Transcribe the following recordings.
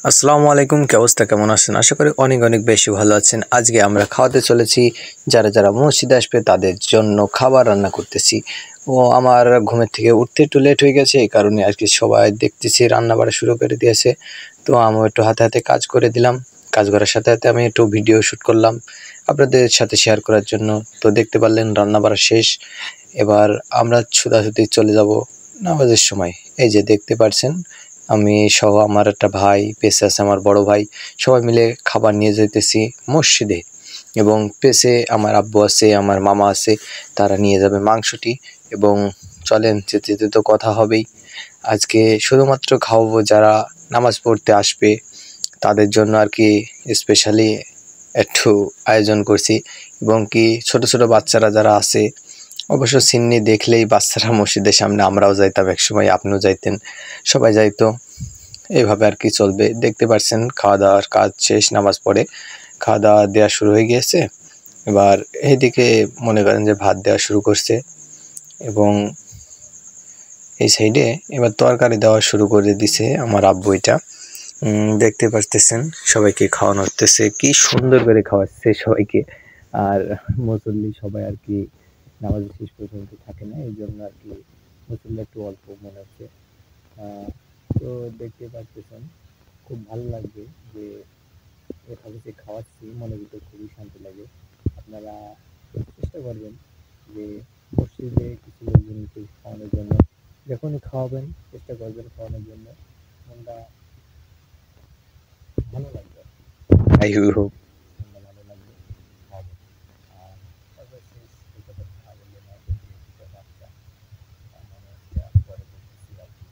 আসসালামু আলাইকুম, কি অবস্থা, কেমন আছেন? আশা করি অনেক অনেক বেশি ভালো আছেন। আজকে আমরা খাওয়াতে চলেছি যারা যারা মসজিদে আসবে তাদের জন্য খাবার রান্না করতেছি। আমার ঘুমের থেকে উঠতে একটু লেট হয়ে গেছে, এই কারণে আর কি সবাই দেখতেছি রান্না বাড়া শুরু করে দিয়েছে। তো আমিও একটু হাতে হাতে কাজ করে দিলাম। কাজ করার সাথে সাথে আমি একটু ভিডিও শ্যুট করলাম আপনাদের সাথে শেয়ার করার জন্য। তো দেখতে পারলেন রান্না বাড়া শেষ। এবার আমরা ছুটাছুটি চলে যাব নামাজের সময়। এই যে দেখতে পাচ্ছেন আমি সহ আমার একটা ভাই, পেছে আছে আমার বড় ভাই, সবাই মিলে খাবার নিয়ে যাইতেছি মসজিদে। এবং পেছে আমার আব্বু আছে, আমার মামা আছে, তারা নিয়ে যাবে মাংসটি। এবং চলেন, যেতে যেতে তো কথা হবেই। আজকে শুধুমাত্র খাওয়াবো যারা নামাজ পড়তে আসবে তাদের জন্য আর কি স্পেশালি একটু আয়োজন করছি। এবং কি ছোট ছোট বাচ্চারা যারা আছে, অবশ্য সিন্নি দেখলেই বাচ্চারা মসজিদের সামনে, আমরাও যাইতাম একসময়, আপনিও যাইতেন, সবাই যাইতো। এইভাবে আর কি চলবে। দেখতে পাচ্ছেন খাওয়া দাওয়ার কাজ শেষ, নামাজ পড়ে খাওয়া দাওয়া দেওয়া শুরু হয়ে গিয়েছে। এবার এইদিকে মনে করেন যে ভাত দেওয়া শুরু করছে এবং এই সাইডে এবার তরকারি দেওয়া শুরু করে দিছে আমার আব্বু। এটা দেখতে পাচ্ছেন সবাইকে খাওয়ানো হচ্ছে, কি সুন্দর করে খাওয়াচ্ছে সবাইকে। আর মুসল্লি সবাই আর কি নামাজ শেষ পর্যন্ত থাকে না, এই জন্য আর কি মুসল্লি একটু অল্প মনে হচ্ছে। তো দেখতে পাচ্ছেন খুব ভালো লাগবে যে এভাবে যে খাওয়াচ্ছি, মনের ভিতর খুবই শান্তি লাগে। আপনারা চেষ্টা করবেন যে মসজিদে কিছু লোকজনকে খাওয়ানোর জন্য। যখনই খাওয়াবেন চেষ্টা করবেন খাওয়ানোর জন্য, মনটা ভালো লাগবে। আই হোপ মনটা ভালো লাগবে, খাওয়াবেন। আর সর্বশেষ এই কথা বললেন আর কি, দুটো বাচ্চা মানে পরে বলতেছি আর কি,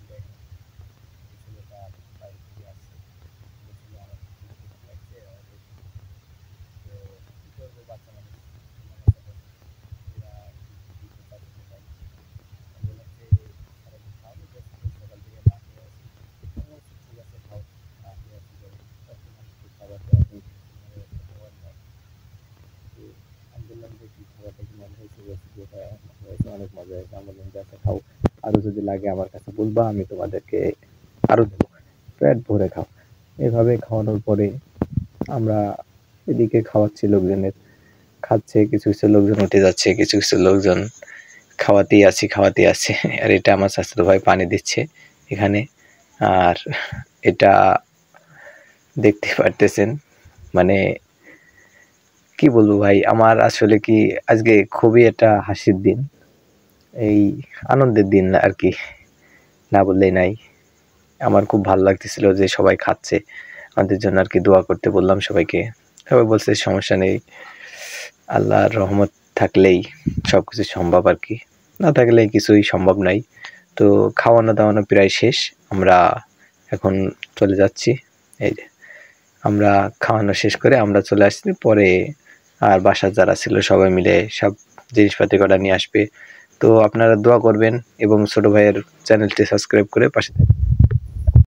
দেখেন ছেলেটা বাইরে থেকে আসছে, ছেলে আমার লাগছে। তো কী করবো, বাচ্চা মানুষ এরা দিতে চাচ্ছে তাই বলেছে সারাদিন খাওয়ানো যাচ্ছে, সকাল থেকে না খেয়ে আসি। আমি বলছি ঠিক আছে খাও, না খেয়ে আসি করে কত মানুষকে খাবার দেওয়া হয়েছে, খাবার দেয়। তো আমি বললাম যে কি খাবারটা কি মনে হয়েছে, রেসিপিটা হয়েছে, অনেক মজা হয়েছে। আমার বললাম যে আচ্ছা খাও, আরও যদি লাগে আমার কাছে বলবা, আমি তোমাদেরকে আরও দেবো, পেট ভরে খাও। এভাবে খাওয়ানোর পরে আমরা এদিকে খাওয়াচ্ছি, লোকজনের খাচ্ছে, কিছু কিছু লোকজন উঠে যাচ্ছে, কিছু কিছু লোকজন খাওয়াতেই আছি। আর এটা আমার চাচাতো ভাই পানি দিচ্ছে এখানে। আর এটা দেখতে পারতেছেন, মানে কি বলবো ভাই, আমার আসলে কি আজকে খুবই একটা হাসির দিন, এই আনন্দের দিন আর কি, না বললেই নাই। আমার খুব ভালো লাগতেছিল যে সবাই খাচ্ছে, আমাদের জন্য আর কি দোয়া করতে বললাম সবাইকে। সবাই বলছে সমস্যা নেই, আল্লাহর রহমত থাকলেই সবকিছু সম্ভব আর কি, না থাকলে কিছুই সম্ভব নাই। তো খাওয়ানো দাওয়ানো প্রায় শেষ, আমরা এখন চলে যাচ্ছি। এই যে আমরা খাওয়ানো শেষ করে আমরা চলে আসছি পরে। আর বাসার যারা ছিল সবাই মিলে সব জিনিসপাতি কটা নিয়ে আসবে। তো আপনারা দোয়া করবেন এবং ছোট ভাইয়ের চ্যানেলটি সাবস্ক্রাইব করে পাশে থাকবেন।